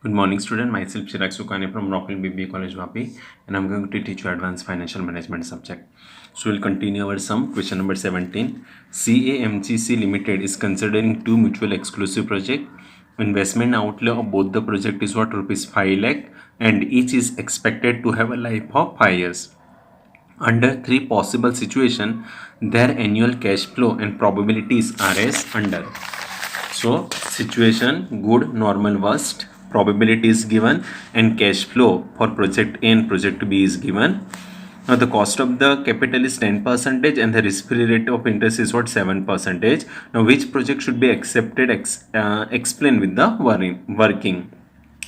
Good morning, student. Myself Chirag Sukhani from Rockhill BBA College, Vapi, and I'm going to teach you advanced financial management subject. So we'll continue our sum. Question number 17. CAMGC Limited is considering two mutual exclusive project. Investment outlay of both the project is what rupees 5 lakh, and each is expected to have a life of 5 years. Under three possible situations, their annual cash flow and probabilities are as under. So situation good, normal, worst, probability is given, and cash flow for project A and project B is given. Now the cost of the capital is 10% and the risk-free rate of interest is what 7%. Now which project should be accepted? Explain with the working.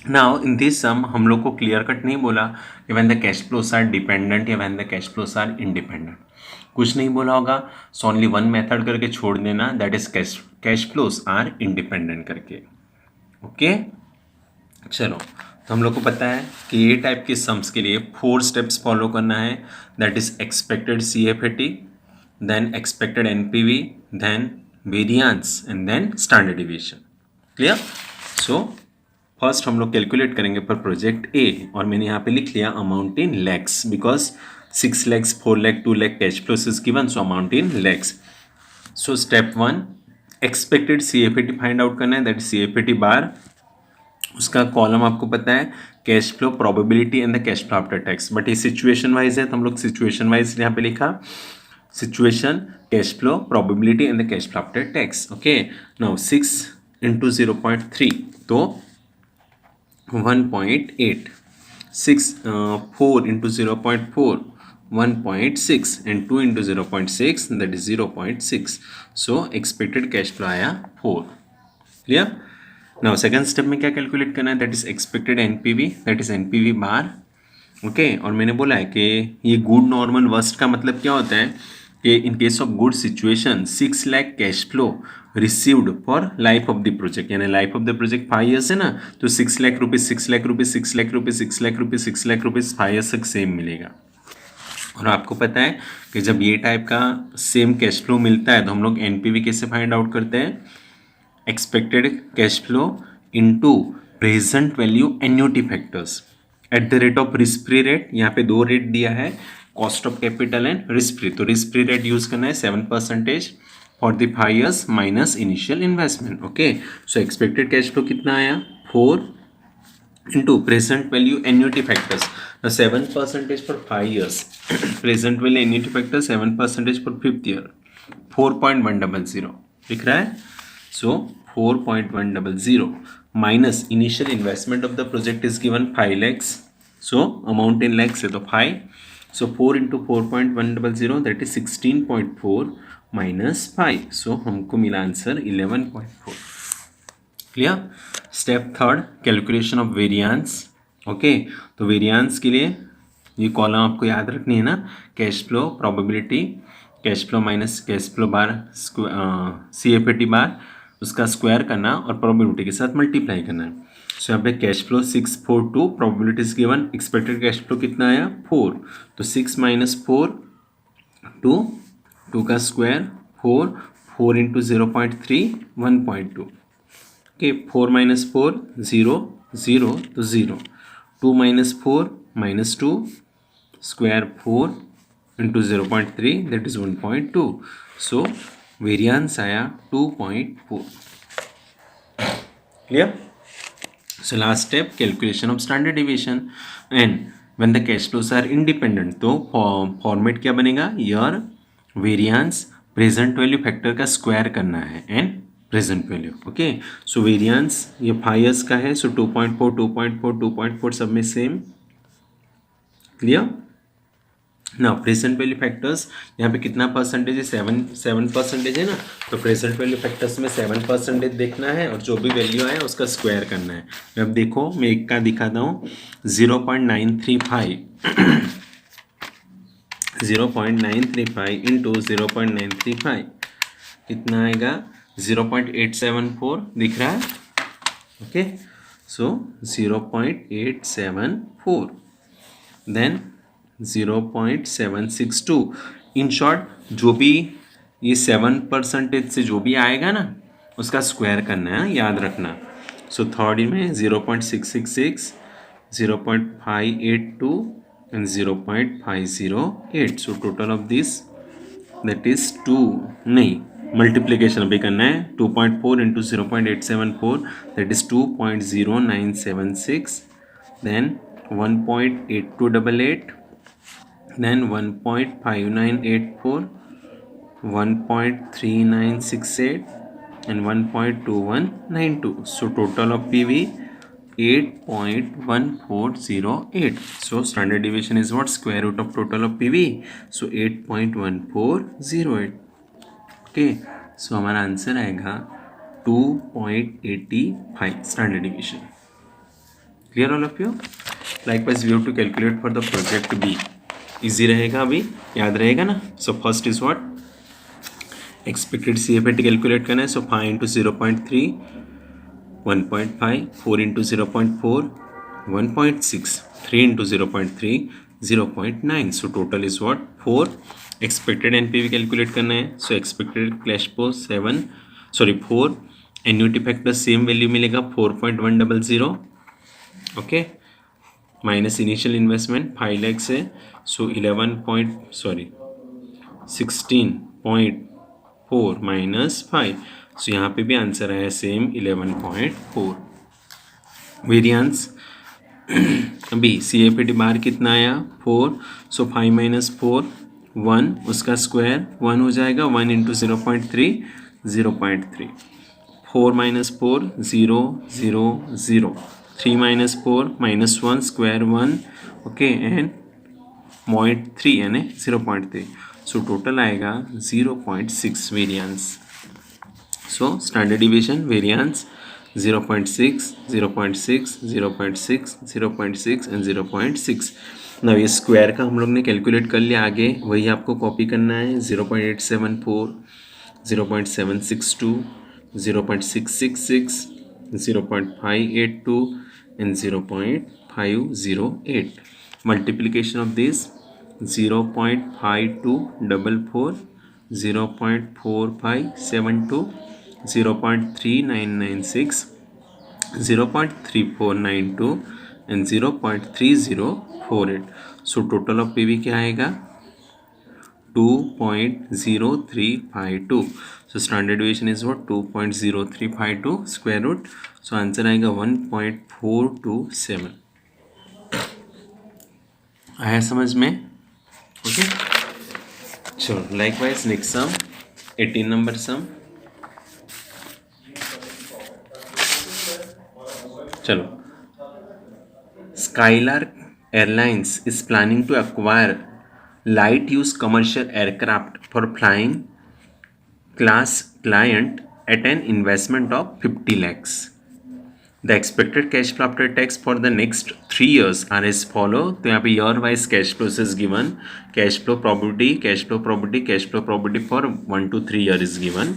Now in this sum हम लोग को clear cut नहीं बोला कि when the cash flows are dependent या when the cash flows are independent, कुछ नहीं बोला होगा. सो ओनली वन मेथड करके छोड़ देना, that is cash flows are independent करके. ओके चलो, तो हम लोग को पता है कि ये टाइप के सम्स के लिए 4 स्टेप्स फॉलो करना है. That is expected CFAT, then expected NPV, then variance and then standard deviation. Clear? So first हम लोग कैलकुलेट करेंगे पर प्रोजेक्ट ए, और मैंने यहाँ पे लिख लिया amount in lakhs because 6 lakhs, 4 lakh, 2 lakh cash flows is given, so amount in lakhs. So step 1 expected CFAT find out करना है, दैट इज CFAT बार. उसका कॉलम आपको पता है cash flow, probability and the cash flow after tax, but ये situation wise है तो हम लोग सिचुएशन वाइज यहाँ पे लिखा situation, cash flow, probability and the cash flow after tax. Okay now 6 into 0.3 तो 1.8, 4 into 0.4 1.6 and 2 into 0.6 that is 0.6. so expected cash flow आया 4. क्लियर? नाउ सेकंड स्टेप में क्या कैलकुलेट करना है, that is expected NPV, that is NPV bar. Okay और मैंने बोला है कि ये गुड, नॉर्मल, वर्स्ट का मतलब क्या होता है कि in case of good situation 6 lakh cash flow received for life of the project, यानी life of the project 5 years है ना, तो 6 lakh rupees 6 lakh rupees 6 lakh rupees 6 lakh rupees 6 lakh rupees 5 years तक सेम मिलेगा. और आपको पता है कि जब ये टाइप का सेम कैश फ्लो मिलता है तो हम लोग NPV कैसे फाइंड आउट करते हैं, expected cash flow into present value annuity factors at the rate of risk free rate. यहाँ पे 2 रेट दिया है, cost of capital and risk free, तो रिस्क फ्री रेट यूज करना है 7% for the 5 years minus initial investment. Okay so expected cash flow कितना आया 4 into present value annuity factors 7% for 5 years present value annuity factor 7% for 5th year 4.100 दिख रहा है. So 4.100 minus initial investment of the project is given 5 lakhs. So amount in lakhs है तो 5. So 4 into 4.100 that is 16.4 minus 5. So हमको मिला answer 11.4. Clear? Step third calculation of variance. Okay तो variance के लिए ये कॉलम आपको याद रखनी है ना, cash flow, probability, cash flow minus cash flow bar, CFAT bar, उसका स्क्वायर करना और प्रोबेबिलिटी के साथ मल्टीप्लाई करना है. सो यहाँ पे cash flow 642, probability is given, expected cash flow कितना आया 4, तो 6 minus 4 2 का स्क्वायर 4 into 0.3 1.2. ओके 4 minus 4 0 0 तो 0, 2 minus 4 minus 2 square 4 into 0.3 that is 1.2. so variance आया 2.4. Clear? So last step calculation of standard deviation and when the cash flows are independent, तो format क्या बनेगा, your variance present value factor का square करना है and present value. Okay so variance ये 5 years का है, सो 2.4 2.4 2.4 सब में सेम. क्लियर? ना प्रेजेंट वैल्यू फैक्टर्स यहाँ पे कितना परसेंटेज है, 7% है ना, तो प्रेजेंट वैल्यू फैक्टर्स में 7% देखना है और जो भी वैल्यू आए उसका स्क्वायर करना है. अब देखो मैं एक का दिखाता हूँ 0.935 0.935 इंटू 0.935 कितना आएगा 0.874 दिख रहा है. Okay so 0.874 then 0.762. In short जो भी ये 7% से जो भी आएगा ना उसका स्क्वायर करना है, याद रखना. So third में 0.666, 0.582 and 0.508. So total of this, that is 2 नहीं मल्टीप्लीकेशन अभी करना है. 2.4 into 0.874, that is 2.0976, then 1.8288, then 1.5984, 1.3968 and 1.2192. So total of PV 8.1408. So standard deviation is what? Square root of total of PV. So 8.1408. Okay. So हमारा answer आएगा 2.85 standard deviation. Clear all of you? Likewise we have to calculate for the project B. Easy रहेगा अभी, याद रहेगा ना. So first is what? Expected CFAT calculate करना है. So 5 into 0.3, 1.5, 4 into 0.4, 1.6, 3 into 0.3, 0.9. So total is what? 4. Expected NPV calculate करना है. So expected cash flow 4. Annuity factor same value मिलेगा 4.100. Okay. Minus initial investment 5 lakhs है. So 16.4 minus 5. So यहाँ पे भी answer आया सेम 11.4. वेरियंस अभी CFAT बार कितना आया 4. सो 5 minus 4 1, उसका स्क्वायर 1 हो जाएगा. 1 into 0.3 0.3. 4 minus 4 0 0 0. 3 minus 4 minus 1 square 1. Okay, and 0.3 यानी 0.3. सो टोटल आएगा 0.6 variance. So standard division variance 0.6, 0.6, 0.6, 0.6 and 0.6. ना ये स्क्वायर का हम लोग ने कैलकुलेट कर लिया. आगे वही आपको कॉपी करना है. 0.874, 0.762, 0.666, 0.582 and 0.508. Multiplication of this 0.5244, 0.4572, 0.3996, 0.3492 and 0.3048. So total of PV क्या आएगा 2.0352. So standard deviation is what? 2.0352 square root. So answer आएगा 1.427. आया समझ में? ओके. चलो लाइकवाइज नेक्स्ट सम 18 नंबर सम. चलो. Skylark Airlines is planning to acquire light use commercial aircraft for flying class client at an investment of 50 lakhs. The expected cash flow after tax for the next 3 years are as follow. तो यहाँ पे year wise cash flows is given. Cash flow probability, cash flow probability, cash flow probability for 1 to 3 year is given.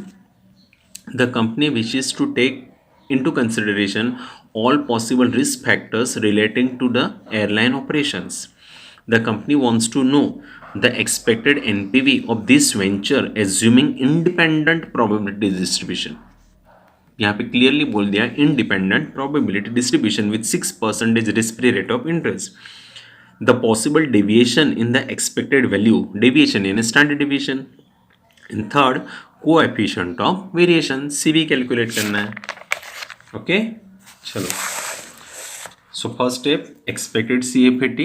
The company wishes to take into consideration all possible risk factors relating to the airline operations. The company wants to know the expected NPV of this venture assuming independent probability distribution. यहाँ पे clearly बोल दिया independent probability distribution with 6% risk free rate of interest. The possible deviation in the expected value, deviation यानी standard deviation. In third coefficient of variation CV calculate करना है. Okay चलो. So first step expected CFAT,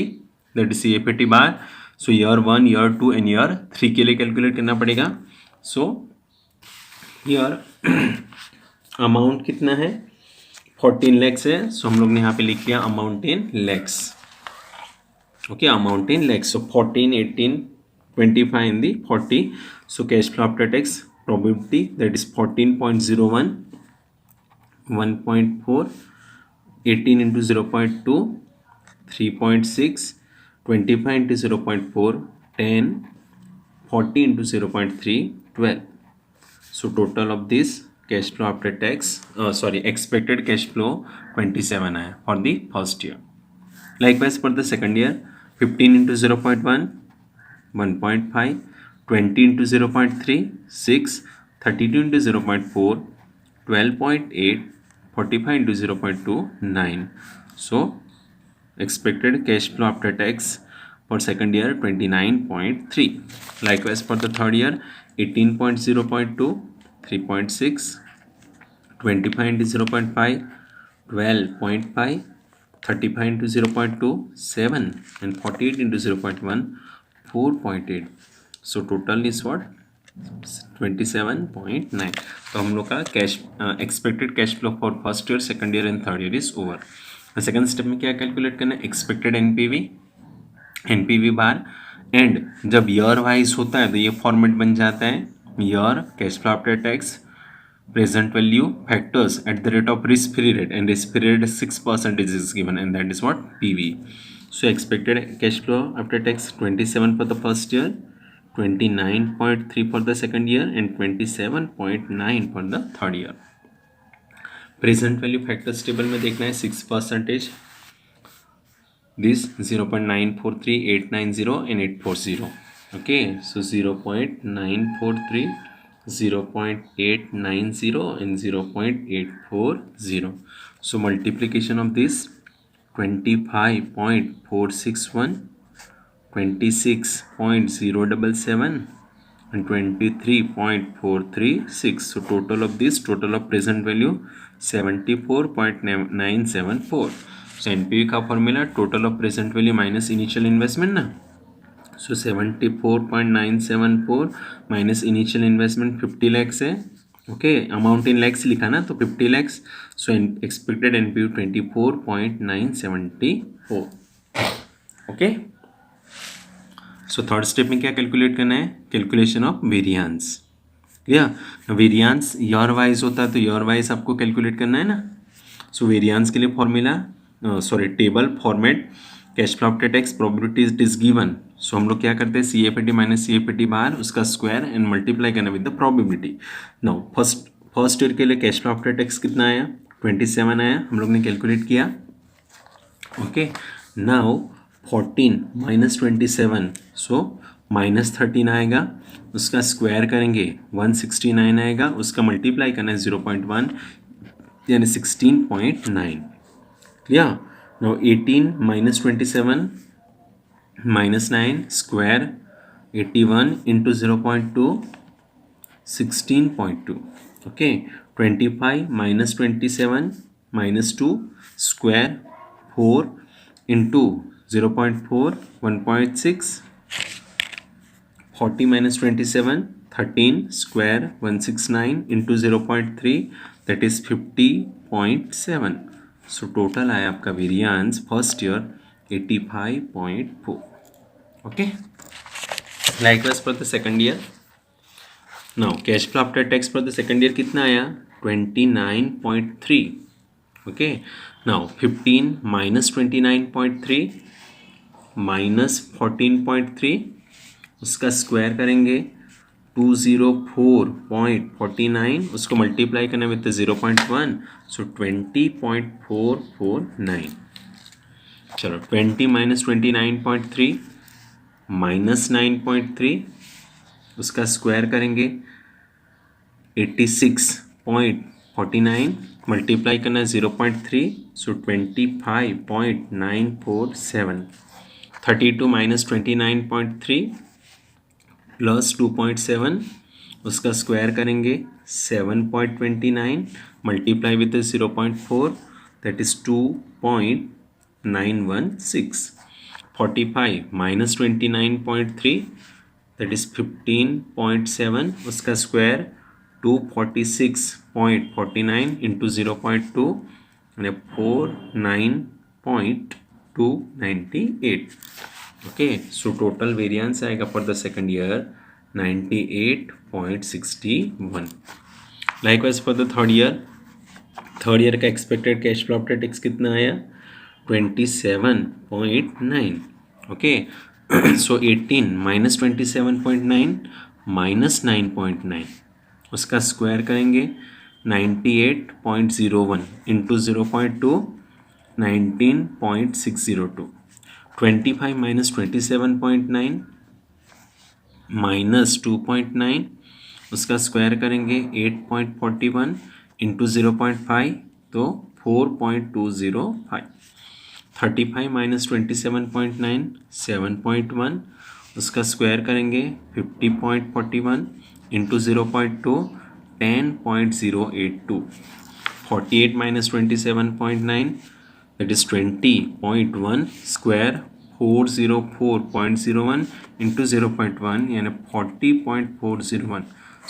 that is CFAT bar. So year 1, year 2 and year 3 के लिए calculate करना पड़ेगा. सो year amount कितना है 14 lakhs है. सो हम लोग ने यहाँ पे लिख लिया amount in lakhs. Okay amount in lakhs. So 14, 18, 25 in the 40. So cash flow after tax probability that is 14.01, 1.4, 18 into 0.2, 3.6, 25 into 0.4, 10, 40 into 0.3, 12. So total of this cash flow after tax, expected cash flow 27 आया for the first year. Likewise for the second year, 15 into 0.1, 1.5, 20 into 0.3, 6, 32 into 0.4, 12.8, 45 into 0.29. So expected cash flow after tax for second year 29.3. Likewise for the third year 18.0.2, 3.6, 25 into 0.5, 12.5, 35 into 0.2, 7, and 48 into 0.1, 4.8. So total is what? 27.9. तो हम लोग का cash expected cash flow for first year, second year and third year is over. Second step में क्या calculate करना है? Expected NPV bar. And जब year wise होता है तो ये फॉर्मेट बन जाता है year cash flow after tax present value factors at the rate of risk free rate, and risk free rate 6% is given, and that is what PV. So expected cash flow after tax 27 for the first year, 29.3 for the second year, and 27.9 for the third year. Present value factors table में देखना है 6%, this 0.943, 890 and 840. Okay, so 0.943, 0.890 and 0.840. So multiplication of this 25.461, 26.077 and 23.436. So total of this, total of present value 74.974. So NPV का formula total of present value minus initial investment ना. सो 74.974 minus initial investment 50 lakhs है. Okay, amount in lakhs लिखा ना, तो 50 लैक्स. सो expected NPV 24.974. Okay, so third step में क्या calculate करना है? Calculation of variance. Clear? Variance year wise होता है तो ईयर वाइज आपको कैलकुलेट करना है ना. सो वेरिएंस के लिए formula table format cash flow after tax probability is given. So हम लोग क्या करते हैं? CFAT माइनस CFAT बार उसका स्क्वायर एंड मल्टीप्लाई करना with the probability. Now first year के लिए कैश फ्लो आफ्टर टैक्स कितना आया? 27 आया, हम लोग ने कैलकुलेट किया. Okay, now 14 minus 27, so minus 13 आएगा, उसका स्क्वायर करेंगे 169 आएगा, उसका मल्टीप्लाई करना है 0.1 यानी 16.9. Clear? Now 18 minus 27 minus 9 square 81 into 0.2 16.2. Okay, 25 minus 27 minus 2 square 4 into 0.4 1.6. 40 minus 27 13 square 169 into 0.3 that is 50.7. So total आया आपका variance first year 85.4. Okay, likewise for the second year. Now cash flow after tax for the second year कितना आया? 29.3. Okay, now 15 minus 29.3 minus 14.3, उसका square करेंगे 204.49, उसको multiply करना with 0.1, सो 20.449. चलो 20 minus 29.3 minus 9.3, उसका स्क्वायर करेंगे 86.49, मल्टीप्लाई करना है 0.3, सो 25.947. 32 माइनस 29.3 प्लस 2.7, उसका स्क्वायर करेंगे 7.29, multiply with 0.4 that is 2.916. 45 minus 29.3 that is 15.7, उसका स्क्वायर 246.49 इंटू 0.2 यानी 49.298. ओके, सो टोटल वेरिएंस आएगा for the second year 98.61. Likewise for the third year का expected cash flow after tax कितना आया? 27.9. ओके, सो 18 minus 27.9 minus 9.9, उसका square करेंगे 98.01 into 0.2 19.602. 25 minus 27.9 minus 2.9, उसका square करेंगे 8.41 इंटू 0.5 तो 4.205. 35 माइनस 27.9 7.1, उसका स्क्वायर करेंगे 50.41 into 0.2 10.082. 48 minus 27.9 that is 20.1 square 404.01 into 0.1 यानी 40.401.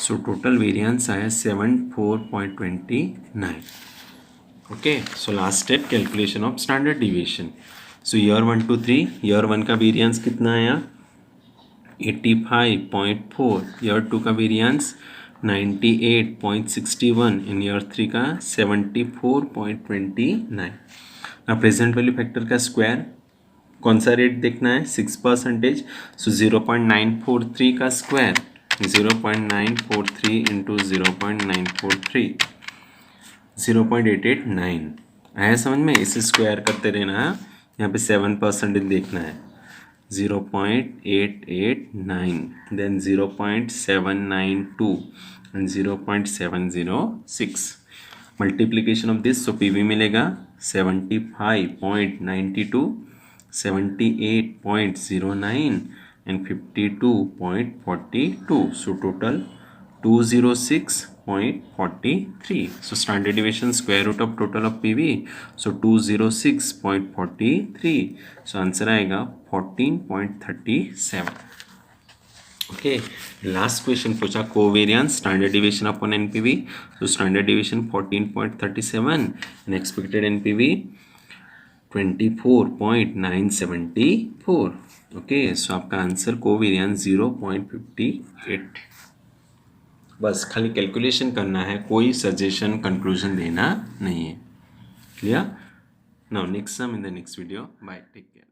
सो टोटल वेरिएंस आया 74.29. Okay, so last step calculation of standard deviation. So year 1 to 3, year 1 का वेरिएंस कितना आया 85.4, ईयर 2 का वेरिएंस 98.61, इन ईयर 3 का 74.29. ना प्रेजेंट वैल्यू फैक्टर का स्क्वायर कौन सा रेट देखना है 6%. सो 0.943 का स्क्वायर 0.943 इंटू 0.943 0.889 आया समझ में. इसे स्क्वायर करते रहना है. यहाँ पे 7% देखना है 0.889, then 0.792 and 0.706. Multiplication of this, so PV मिलेगा 75.92, 78.09 and 52.42. So total 206.43. So standard deviation square root of total of PV. So 206.43. So answer आएगा 14.37. Okay, last question पूछा covariance standard deviation upon NPV. So standard deviation 14.37 and expected NPV 24.974. Okay, so आपका answer covariance 0.58. बस खाली calculation करना है, कोई suggestion conclusion देना नहीं है. Clear? Now next some in the next video. Bye, take care.